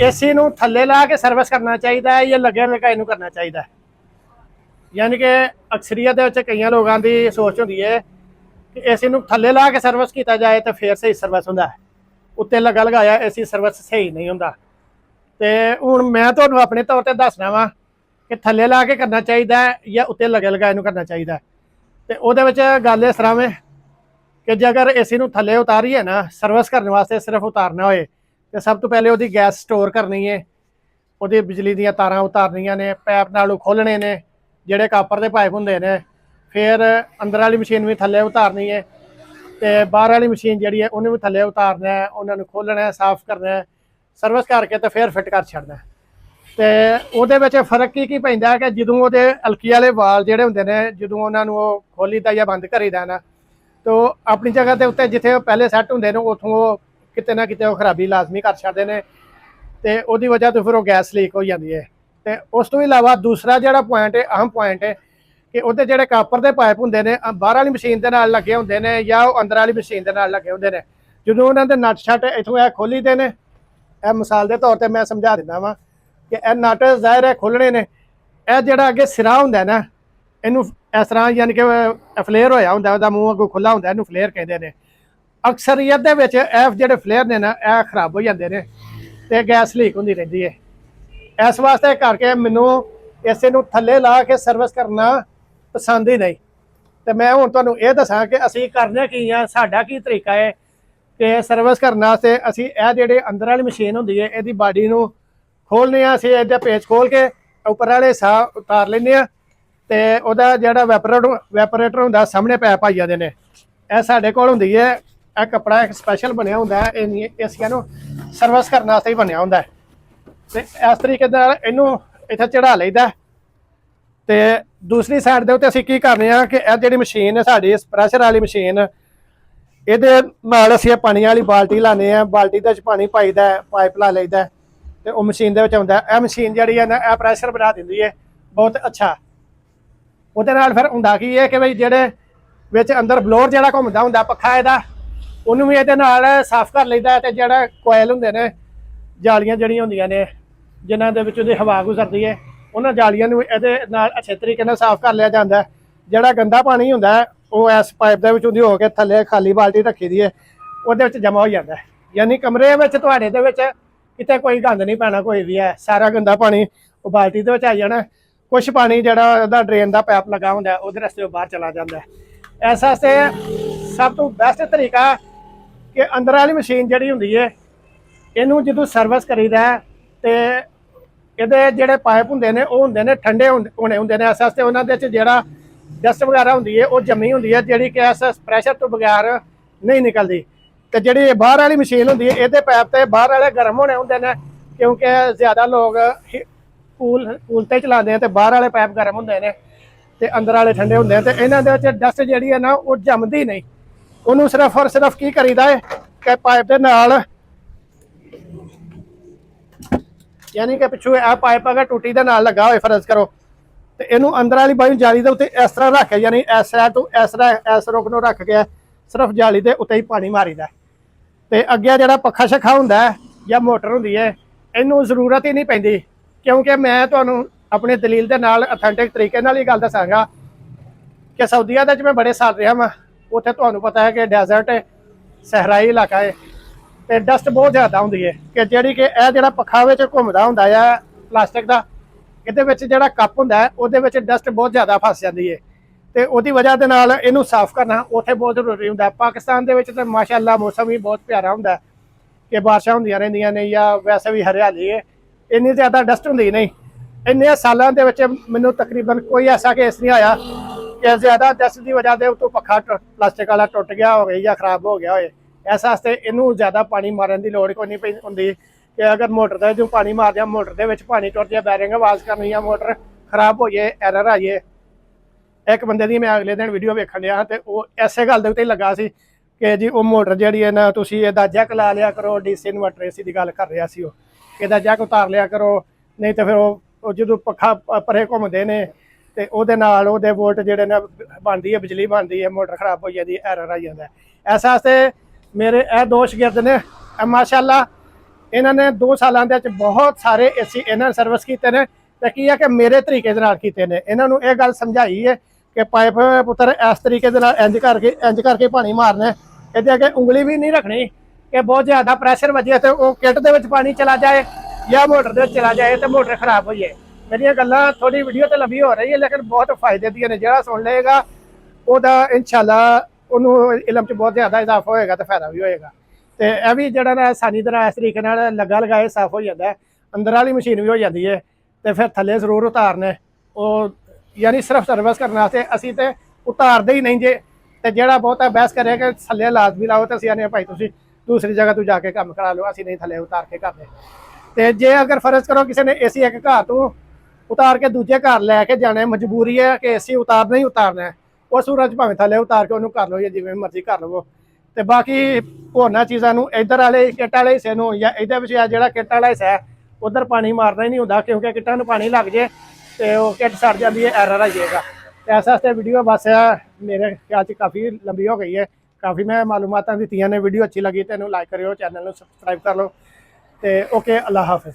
AC नूं थल्ले ला के सर्विस करना चाहिए या लगे लगाए नूं करना चाहिए? यानी कि अक्सरीयत कई लोगों की सोच होंगी है कि एसी नूं थल्ले ला के सर्विस किया जाए तो फिर सही सर्विस होंदा है, उत्ते लगा लगाया एसी सर्विस सही नहीं होंदा। तो हुण मैं तुहानूं अपने तौर पर दसना वा कि थल्ले ला के करना चाहिए या उत्ते लगे लगाए नूं करना चाहिए। तो उहदे विच गल इस तरह में कि जे अगर एसी नूं थल्ले उतारीए ना सर्विस करने वास्ते सिर्फ उतारना होए तो सब तो पहले उहदी गैस स्टोर करनी है, उहदी बिजली दीयां तारां उतारनियां ने, पैप नाल खोलने ने जिहड़े कापर दे पाइप हुंदे ने, फिर अंदर वाली मशीन भी थल्ले उतारनी है तो बाहर वाली मशीन जिहड़ी है उन्हें भी थल्ले उतारना है, उन्होंने खोलना है, साफ करना है, सर्विस करके तो फिर फिट कर छड्डना। तो उहदे विच फर्क की पैंदा है कि जदों उहदे अलकी वाले वाल जिहड़े हुंदे ने जदों उन्हां नूं खोलीदा या बंद करीदा ना तो अपनी जगह के उत्ते जिथे पहले सैट होंदे ने उत्थों किते ना किते खराबी लाजमी कर छड्डदे ने ते उहदी वजह तो फिर वो गैस लीक हो जाती है। तो उस तो इलावा दूसरा जिहड़ा पॉइंट है अहम पॉइंट है कि उहदे जिहड़े कापर दे पाइप हुंदे ने बाहर वाली मशीन दे नाल लगे हुंदे ने या अंदर वाली मशीन दे नाल लगे हुंदे ने, जदों उन्हां दे नट शट इत्थों ए खोली दे ने, मिसाल के तौर पर मैं समझा दिंदा वां कि यह नट ज़ाहिर है खोलने ने, यह जिहड़ा अगे सिरा हुंदा ना इनू इस तरह यानी कि फ्लेयर होया हुंदा, उहदा मूँह अगों खुला हुंदा, इनू फ्लेयर कहते हैं। अक्सरीयत दे विच जिहड़े फ्लेयर ने ना यह खराब हो जाते हैं तो गैस लीक होंदी रहिंदी है। इस वास्ते करके मैनू इसे नूं थल्ले ला के सर्विस करना पसंद ही नहीं। तो मैं हुण तुहानूं ये दसां कि असीं करने की आ, साडा की तरीका है कि सर्विस करने वास्ते असीं यह जिहड़ी अंदर वाली मशीन हुंदी है इहदी बाडी नूं खोलने आ, असीं इहदा पेच खोल के उपर वाले हिस्सा उतार लैंदे आ ते उहदा जिहड़ा वैपरेटर हुंदा सामने पैप आई जांदे ने, यह साडे कोल हुंदी है, यह कपड़ा एक स्पैशल बनिया हुंदा है, एसियां नूं सर्विस करने वास्ते ही बनिया हुंदा है। तो इस तरीके नाल इहनूं इत्थे चढ़ा लईदा। तो दूसरी साइड दे उत्ते असीं की करने आ कि यह जिहड़ी मशीन है साडी प्रैशर वाली मशीन, इहदे नाल असीं पानी वाली बाल्टी लाने आ, बाल्टी दे विच पानी पाईदा, पाइप ला लईदा ते ओह मशीन दे विच आउंदा। यह मशीन जिहड़ी है ना यह प्रैशर बना दिंदी है बहुत अच्छा। ਉਹਦੇ ਨਾਲ फिर ਹੁੰਦਾ की है कि बई ਜਿਹੜੇ ਵਿੱਚ अंदर ਬਲੋਰ ਜਿਹੜਾ ਘੁੰਮਦਾ ਹੁੰਦਾ ਪੱਖਾ ਇਹਦਾ ਉਹਨੂੰ ਵੀ ਇਹਦੇ ਨਾਲ ਸਾਫ਼ ਕਰ ਲਈਦਾ ਤੇ ਜਿਹੜਾ ਕੋਇਲ ਹੁੰਦੇ ਨੇ ਜਾਲੀਆਂ ਜਿਹੜੀਆਂ ਹੁੰਦੀਆਂ ਨੇ ਜਿਨ੍ਹਾਂ ਦੇ ਵਿੱਚ ਉਹਦੀ ਹਵਾ ਗੁਜ਼ਰਦੀ ਹੈ ਉਹਨਾਂ ਜਾਲੀਆਂ ਨੂੰ ਇਹਦੇ ਨਾਲ ਅੱਛੇ ਤਰੀਕੇ ਨਾਲ ਸਾਫ਼ ਕਰ ਲਿਆ ਜਾਂਦਾ। ਜਿਹੜਾ ਗੰਦਾ ਪਾਣੀ ਹੁੰਦਾ ਉਹ ਇਸ ਪਾਈਪ ਦੇ ਵਿੱਚ ਉਹਦੀ ਹੋ ਕੇ ਥੱਲੇ ਖਾਲੀ ਬਾਲਟੀ ਰੱਖੀ ਦੀ ਹੈ ਉਹਦੇ ਵਿੱਚ ਜਮ੍ਹਾਂ ਹੋ ਜਾਂਦਾ। ਯਾਨੀ ਕਮਰੇ ਵਿੱਚ ਤੁਹਾਡੇ ਦੇ ਵਿੱਚ ਕਿਤੇ ਕੋਈ ਗੰਦ ਨਹੀਂ ਪੈਣਾ ਕੋਈ ਵੀ ਹੈ, ਸਾਰਾ ਗੰਦਾ ਪਾਣੀ ਉਹ ਬਾਲਟੀ ਦੇ ਵਿੱਚ ਆ ਜਾਣਾ। कुछ पानी जो ड्रेन का पैप लगा होंगे उस रस्ते बाहर चला जाता है। इस वास्ते सब तो बेस्ट तरीका कि अंदर वाली मशीन जी होंगी है इनू जो सर्विस करीदा तो ये जोड़े पाइप होंगे ने वो होंगे ने ठंडे होने होंगे ने, इस वास्ते उन्होंने जो डस्ट वगैरह होंगी है वो जमी होंगी है जी कि इस प्रैशर तो बगैर नहीं निकलती। तो जी बाहर वाली मशीन होंगी है ये पैप तो बाहर वाले गर्म होने होंगे ने क्योंकि ज़्यादा लोग पूल ते चलाते हैं तो बाहर वाले पाइप गर्म होंगे ने तो अंदर वाले ठंडे होंगे हैं। तो इन्हों के डस्ट जी है ना वो जमती नहीं, उन्होंने सिर्फ और सिर्फ की करीदा है कि पाइप के नाल यानी कि पिछू यह पाइप अगर टूटी के नाल लगा हो फर्ज करो तो इनू अंदर वाली बाई जाली के उत्ते इस तरह रख के यानी इस साइड तो इस रुख को रख के सिर्फ जाली के उत्ते ही पानी मारीदा। तो अगे जो पक्खा शक्खा होंगे या मोटर होंगी है इनू जरूरत ही नहीं पैंदी क्योंकि मैं तुहानूं अपने दलील के नाल अथेंटिक तरीके नाल ही गल दसांगा कि सऊदीया दे मैं बड़े साल रहा वां, उत्थे तुहानूं पता है कि डेजर्ट है, सहराई इलाका है तो डस्ट बहुत ज़्यादा होंदी है कि जिहड़ी कि यह जिहड़ा पक्खा विच घुमदा हुंदा है प्लास्टिक का इहदे विच जिहड़ा कप हुंदा है उहदे विच डस्ट बहुत ज़्यादा फस जाती है। तो उहदी वजह दे नाल इहनूं साफ करना उत्थे बहुत जरूरी हुंदा। पाकिस्तान दे विच तां माशाअल्लाह मौसम भी बहुत प्यारा हुंदा कि बारिशां हुंदियां रहिंदियां ने या वैसे भी हरियाली है, इन्नी ज़्यादा डस्ट होंगी नहीं। इन्ने सालों के मैनू तकरीबन कोई ऐसा केस नहीं आया कि ज़्यादा डस्ट की वजह से उतो पक्खा प्लास्टिक वाला टुट गया हो या खराब हो गया हो। इस वास्ते इनू ज़्यादा पानी मारन की लोड़ कोई नहीं होंगी कि अगर मोटर का जो पानी मार दिया मोटर के पानी टुट जाए, बैरिंग आवाज़ करनी या मोटर खराब हो जाए, एरर आ जाए। एक बंदे की मैं अगले दिन वीडियो वेखन दिया तो वो इसे गल के लगा सी कि जी वो मोटर जी है ना तुसीं इहदा जैक ला लिया करो, DC इन्वर्टर AC की गल कर रहा सी, इहदा जैक उतार लिया करो, नहीं तो फिर वो जो पक्खा परे घूमते हैं तो ਉਹਦੇ ਨਾਲ ਉਹਦੇ वोल्ट ਜਿਹੜੇ ਨੇ ਬਣਦੀ है बिजली बनती है, मोटर खराब हो जाती है, एरर आ जाता है। इस वास्ते मेरे ए दो शागिर्द ने माशाअल्लाह ਇਹਨਾਂ ਨੇ 2 ਸਾਲਾਂ ਦੇ ਵਿੱਚ ਬਹੁਤ ਸਾਰੇ ਏਸੀ ਇਹਨਾਂ ਨੇ ਸਰਵਿਸ ਕੀਤੇ ਨੇ ਤੇ ਕੀ ਹੈ ਕਿ ਮੇਰੇ ਤਰੀਕੇ ਦੇ ਨਾਲ ਕੀਤੇ ਨੇ। ਇਹਨਾਂ ਨੂੰ ਇਹ ਗੱਲ ਸਮਝਾਈ ਹੈ ਕਿ ਪਾਈਪ ਪੁੱਤਰ ਇਸ ਤਰੀਕੇ ਦੇ ਨਾਲ ਇੰਜ ਕਰਕੇ ਪਾਣੀ ਮਾਰਨਾ, ਇਹਦੇ ਅੱਗੇ ਉਂਗਲੀ ਵੀ ਨਹੀਂ ਰੱਖਣੀ ਕਿ ਬਹੁਤ ਜ਼ਿਆਦਾ ਪ੍ਰੈਸ਼ਰ ਵੱਜੇ ਤੇ ਉਹ ਕਿੱਟ ਦੇ ਵਿੱਚ ਪਾਣੀ ਚਲਾ ਜਾਏ ਜਾਂ ਮੋਟਰ ਦੇ ਵਿੱਚ ਚਲਾ ਜਾਏ ਤੇ ਮੋਟਰ ਖਰਾਬ ਹੋ ਜਾਏ। ਮੇਰੀਆਂ ਗੱਲਾਂ ਥੋੜੀ ਵੀਡੀਓ ਤੇ ਲੰਬੀ ਹੋ ਰਹੀ ਹੈ ਲੇਕਿਨ ਬਹੁਤ ਫਾਇਦੇ ਦੀਆਂ ਨੇ। ਜਿਹੜਾ ਸੁਣ ਲਏਗਾ ਉਹਦਾ ਇਨਸ਼ਾਅੱਲਾ ਉਹਨੂੰ ਇਲਮ 'ਚ ਬਹੁਤ ਜ਼ਿਆਦਾ ਇਜ਼ਾਫਾ ਹੋਏਗਾ ਤੇ ਫਾਇਦਾ ਵੀ ਹੋਏਗਾ। ਤੇ ਇਹ ਵੀ ਜਿਹੜਾ ਨਾ ਆਸਾਨੀ ਤਰ੍ਹਾਂ ਇਸ ਤਰੀਕੇ ਨਾਲ ਲੱਗਾ ਲਗਾਏ ਸਾਫ਼ ਹੋ ਜਾਂਦਾ ਹੈ। ਅੰਦਰ ਵਾਲੀ ਮਸ਼ੀਨ ਵੀ ਹੋ ਜਾਂਦੀ ਹੈ ਤੇ ਫਿਰ ਥੱਲੇ ਜ਼ਰੂਰ ਉਤਾਰਨੇ ਉਹ, ਯਾਨੀ ਸਿਰਫ ਸਰਵਿਸ ਕਰਨ ਵਾਸਤੇ ਅਸੀਂ ਤੇ ਉਤਾਰਦੇ ਹੀ ਨਹੀਂ ਜੇ। ਤੇ ਜਿਹੜਾ ਬਹੁਤਾ ਬਹਿਸ ਕਰੇ ਕਿ ਥੱਲੇ ਲਾਜ਼ਮੀ ਲਾਓ ਤੇ ਅਸੀਂ ਆਨੇ ਭਾਈ ਤੁਸੀਂ ਦੂਸਰੀ ਜਗ੍ਹਾ ਤੋਂ ਜਾ ਕੇ ਕੰਮ ਕਰਾ ਲਓ, ਅਸੀਂ ਨਹੀਂ ਥੱਲੇ ਉਤਾਰ ਕੇ ਕਰਦੇ। ਤੇ ਜੇ ਅਗਰ ਫਰਜ਼ ਕਰੋ ਕਿਸੇ ਨੇ ਏਸੀ ਇੱਕ ਘਰ ਤੋਂ ਉਤਾਰ ਕੇ ਦੂਜੇ ਘਰ ਲੈ ਕੇ ਜਾਣਾ, ਮਜਬੂਰੀ ਹੈ ਕਿ ਏਸੀ ਉਤਾਰਨਾ ਹੀ ਉਤਾਰਨਾ, ਉਹ ਸੂਰਜ ਭਾਵੇਂ ਥੱਲੇ ਉਤਾਰ ਕੇ ਉਹਨੂੰ ਕਰ ਲਓ ਜਾਂ ਜਿਵੇਂ ਮਰਜ਼ੀ ਕਰ ਲਵੋ। ਤੇ ਬਾਕੀ ਹੋਰਨਾਂ ਚੀਜ਼ਾਂ ਨੂੰ ਇੱਧਰ ਵਾਲੇ ਕਿੱਟ ਵਾਲੇ ਹਿੱਸੇ ਨੂੰ ਜਾਂ ਇਹਦੇ ਵਿੱਚ ਜਿਹੜਾ ਕਿੱਟ ਵਾਲਾ ਹਿੱਸਾ ਹੈ ਉਧਰ ਪਾਣੀ ਮਾਰਨਾ ਹੀ ਨਹੀਂ ਹੁੰਦਾ, ਕਿਉਂਕਿ ਕਿੱਟਾਂ ਨੂੰ ਪਾਣੀ ਲੱਗ ਜੇ ਤੇ ਉਹ ਕਿੱਟ ਸੜ ਜਾਂਦੀ ਹੈ, ਐਰਰ ਆ ਜਾਏਗਾ। ਤੇ ਇਸ ਵਾਸਤੇ ਵੀਡੀਓ ਬਸ ਮੇਰੇ ਖਿਆਲ 'ਚ ਕਾਫੀ ਲੰਬੀ ਹੋ ਗਈ ਹੈ, ਕਾਫੀ ਮੈਂ ਮਾਲੂਮਾਤਾਂ ਦਿੱਤੀਆਂ ਨੇ। ਵੀਡੀਓ ਅੱਛੀ ਲੱਗੀ ਤੈਨੂੰ ਲਾਈਕ ਕਰਿਓ, ਚੈਨਲ ਨੂੰ ਸਬਸਕ੍ਰਾਈਬ ਕਰ ਲਓ ਤੇ ਓਕੇ, ਅੱਲਾ ਹਾਫਿਜ਼।